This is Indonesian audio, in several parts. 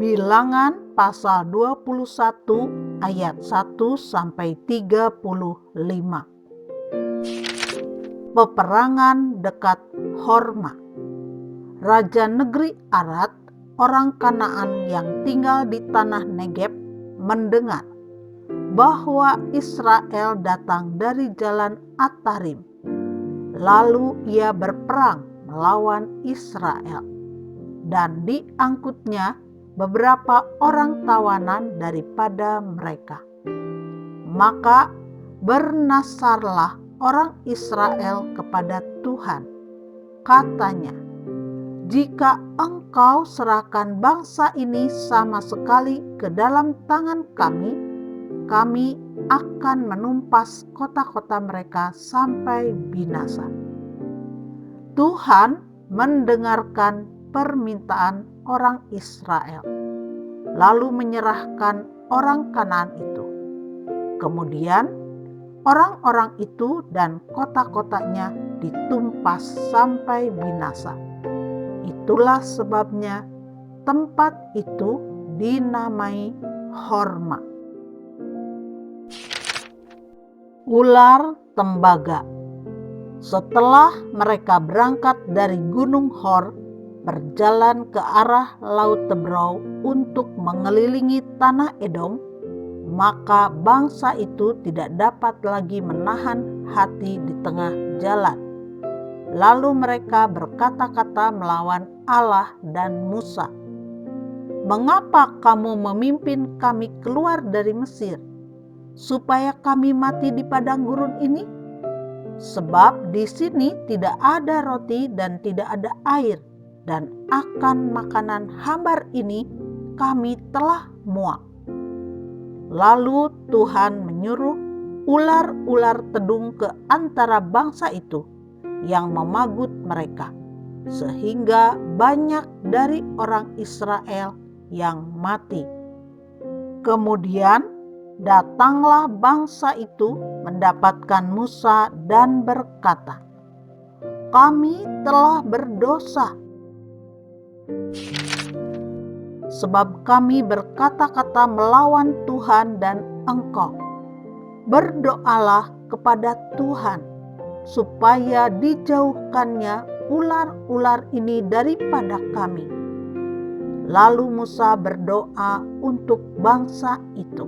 Bilangan pasal 21 ayat 1 sampai 35. Peperangan dekat Horma. Raja negeri Arad, orang Kanaan yang tinggal di tanah Negeb, mendengar bahwa Israel datang dari jalan Atarim. Lalu ia berperang melawan Israel, dan diangkutnya beberapa orang tawanan daripada mereka. Maka bernasarlah orang Israel kepada Tuhan. Katanya, "Jika engkau serahkan bangsa ini sama sekali ke dalam tangan kami, kami akan menumpas kota-kota mereka sampai binasa." Tuhan mendengarkan permintaan orang Israel, lalu menyerahkan orang Kanaan itu. Kemudian orang-orang itu dan kota-kotanya ditumpas sampai binasa. Itulah sebabnya tempat itu dinamai Horma. Ular tembaga. Setelah mereka berangkat dari Gunung Hor, berjalan ke arah Laut Tebrau untuk mengelilingi tanah Edom, maka bangsa itu tidak dapat lagi menahan hati di tengah jalan. Lalu mereka berkata-kata melawan Allah dan Musa, "Mengapa kamu memimpin kami keluar dari Mesir, supaya kami mati di padang gurun ini? Sebab di sini tidak ada roti dan tidak ada air, dan akan makanan hambar ini kami telah muak." Lalu Tuhan menyuruh ular-ular tedung ke antara bangsa itu yang memagut mereka, sehingga banyak dari orang Israel yang mati. Kemudian datanglah bangsa itu mendapatkan Musa dan berkata, "Kami telah berdosa, sebab kami berkata-kata melawan Tuhan dan engkau. Berdoalah kepada Tuhan, supaya dijauhkannya ular-ular ini daripada kami." Lalu Musa berdoa untuk bangsa itu.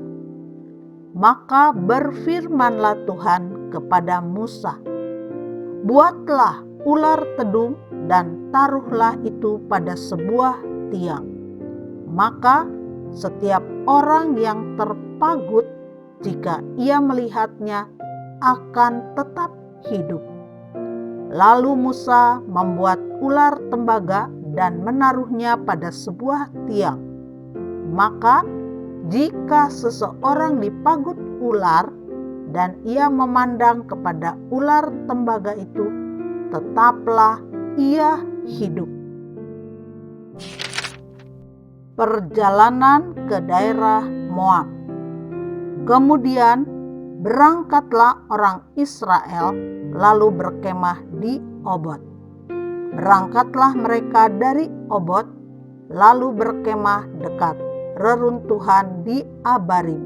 Maka berfirmanlah Tuhan kepada Musa, "Buatlah ular tedung dan taruhlah itu pada sebuah tiang. Maka setiap orang yang terpagut, jika ia melihatnya, akan tetap hidup." Lalu Musa membuat ular tembaga dan menaruhnya pada sebuah tiang. Maka jika seseorang dipagut ular dan ia memandang kepada ular tembaga itu, tetaplah ia hidup. Perjalanan ke daerah Moab. Kemudian berangkatlah orang Israel lalu berkemah di Obot. Berangkatlah mereka dari Obot lalu berkemah dekat reruntuhan di Abarim,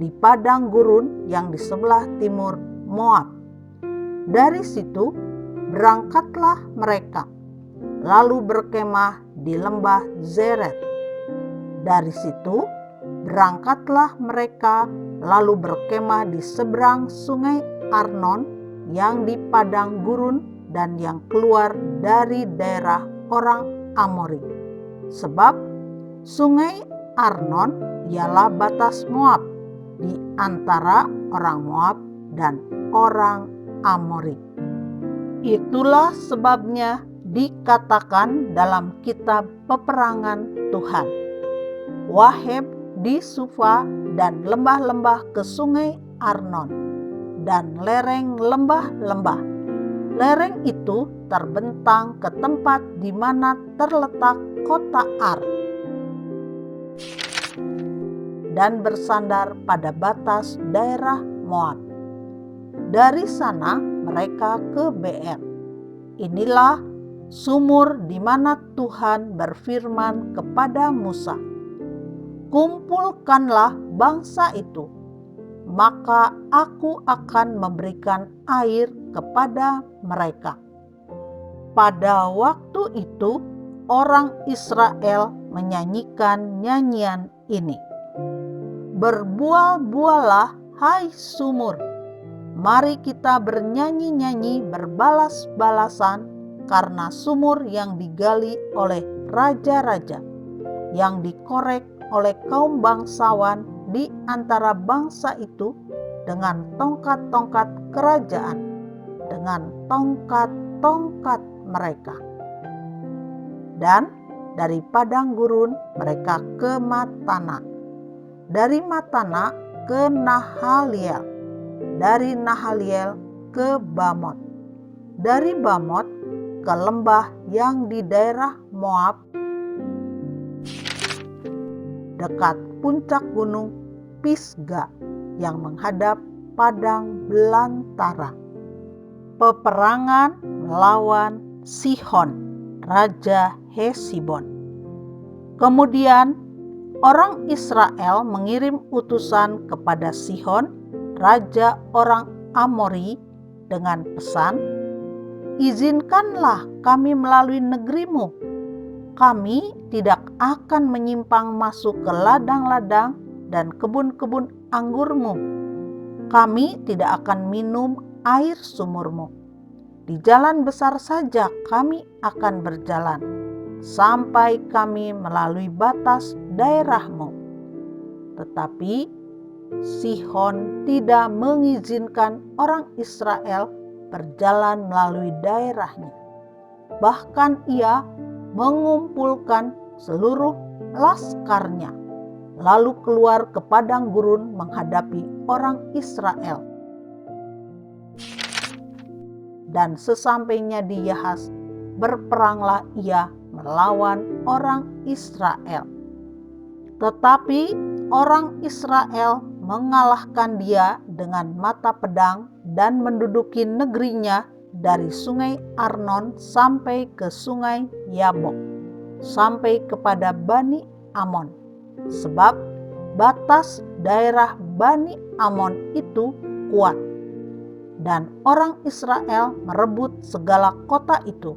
di padang gurun yang di sebelah timur Moab. Dari situ berangkatlah mereka lalu berkemah di lembah Zeret. Dari situ berangkatlah mereka lalu berkemah di seberang sungai Arnon yang di padang gurun dan yang keluar dari daerah orang Amori. Sebab sungai Arnon ialah batas Moab di antara orang Moab dan orang Amori. Itulah sebabnya dikatakan dalam kitab peperangan Tuhan, Waheb di Sufa dan lembah-lembah ke sungai Arnon dan lereng lembah-lembah. Lereng itu terbentang ke tempat di mana terletak kota Ar dan bersandar pada batas daerah Moab. Dari sana mereka ke Beer. Inilah sumur di mana Tuhan berfirman kepada Musa, kumpulkanlah bangsa itu, maka aku akan memberikan air kepada mereka. Pada waktu itu, orang Israel menyanyikan nyanyian ini. Berbual-bualah, hai sumur, mari kita bernyanyi-nyanyi berbalas-balasan karena sumur yang digali oleh raja-raja, yang dikorek oleh kaum bangsawan di antara bangsa itu dengan tongkat-tongkat kerajaan, dengan tongkat-tongkat mereka. Dan dari padang gurun mereka ke Matana, dari Matana ke Nahaliel, dari Nahaliel ke Bamot, dari Bamot ke lembah yang di daerah Moab dekat puncak gunung Pisga yang menghadap padang belantara. Peperangan melawan Sihon, raja Hesibon. Kemudian orang Israel mengirim utusan kepada Sihon, raja orang Amori, dengan pesan, izinkanlah kami melalui negerimu. Kami tidak akan menyimpang masuk ke ladang-ladang dan kebun-kebun anggurmu. Kami tidak akan minum air sumurmu. Di jalan besar saja kami akan berjalan, sampai kami melalui batas daerahmu. Tetapi Sihon tidak mengizinkan orang Israel berjalan melalui daerahnya. Bahkan ia mengumpulkan seluruh laskarnya, lalu keluar ke padang gurun menghadapi orang Israel. Dan sesampainya di Yahas, berperanglah ia melawan orang Israel. Tetapi orang Israel mengalahkan dia dengan mata pedang dan menduduki negerinya dari sungai Arnon sampai ke sungai Yabok, sampai kepada Bani Amon. Sebab batas daerah Bani Amon itu kuat. Dan orang Israel merebut segala kota itu.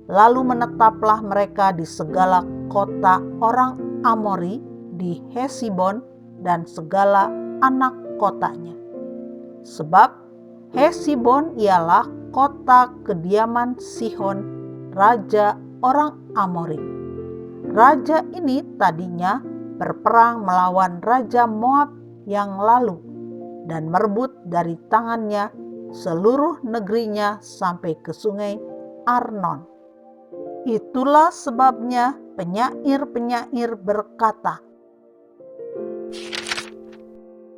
Lalu menetaplah mereka di segala kota orang Amori di Hesibon dan segala anak kotanya. Sebab Hesibon ialah kota kediaman Sihon, raja orang Amori. Raja ini tadinya berperang melawan raja Moab yang lalu dan merebut dari tangannya seluruh negerinya sampai ke sungai Arnon. Itulah sebabnya penyair-penyair berkata,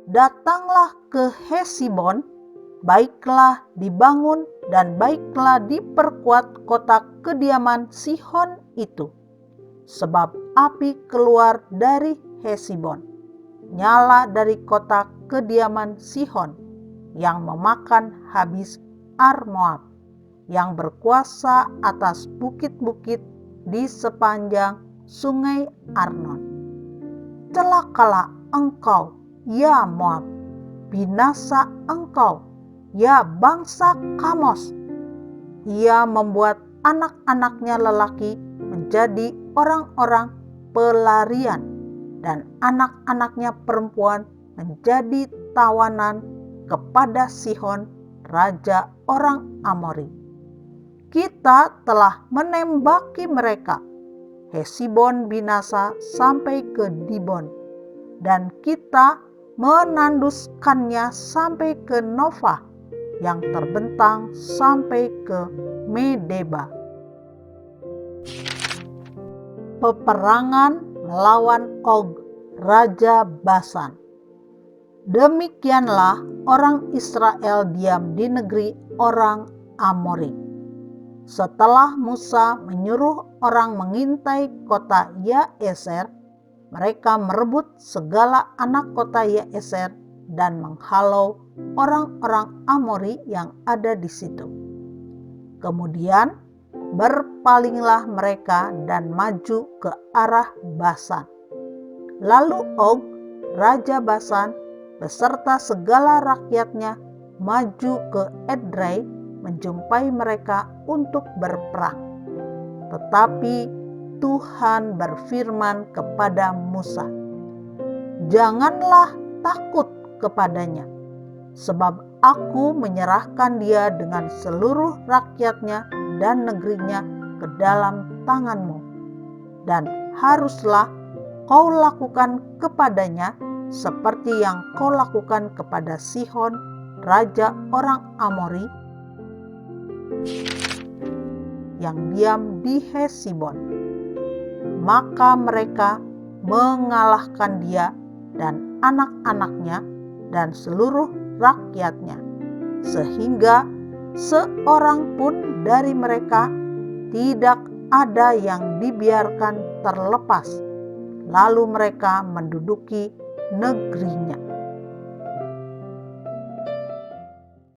datanglah ke Hesibon, baiklah dibangun dan baiklah diperkuat kota kediaman Sihon itu. Sebab api keluar dari Hesibon, nyala dari kota kediaman Sihon, yang memakan habis Ar-Moab, yang berkuasa atas bukit-bukit di sepanjang sungai Arnon. Celakalah engkau, ya Moab, binasa engkau, ya bangsa Kamos. Ia membuat anak-anaknya lelaki menjadi orang-orang pelarian, dan anak-anaknya perempuan menjadi tawanan kepada Sihon, raja orang Amori. Kita telah menembaki mereka. Hesibon binasa sampai ke Dibon, dan kita menanduskannya sampai ke Nova, yang terbentang sampai ke Medeba. Peperangan melawan Og, raja Basan. Demikianlah orang Israel diam di negeri orang Amori. Setelah Musa menyuruh orang mengintai kota Yaeser, mereka merebut segala anak kota Yaeser dan menghalau orang-orang Amori yang ada di situ. Kemudian berpalinglah mereka dan maju ke arah Basan. Lalu Og, Raja Basan, beserta segala rakyatnya maju ke Edrei menjumpai mereka untuk berperang. Tetapi Tuhan berfirman kepada Musa, "Janganlah takut kepadanya, sebab aku menyerahkan dia dengan seluruh rakyatnya dan negerinya ke dalam tanganmu. Dan haruslah kau lakukan kepadanya seperti yang kau lakukan kepada Sihon, raja orang Amori, yang diam di Hesibon." Maka mereka mengalahkan dia dan anak-anaknya dan seluruh rakyatnya, sehingga seorang pun dari mereka tidak ada yang dibiarkan terlepas. Lalu mereka menduduki negerinya.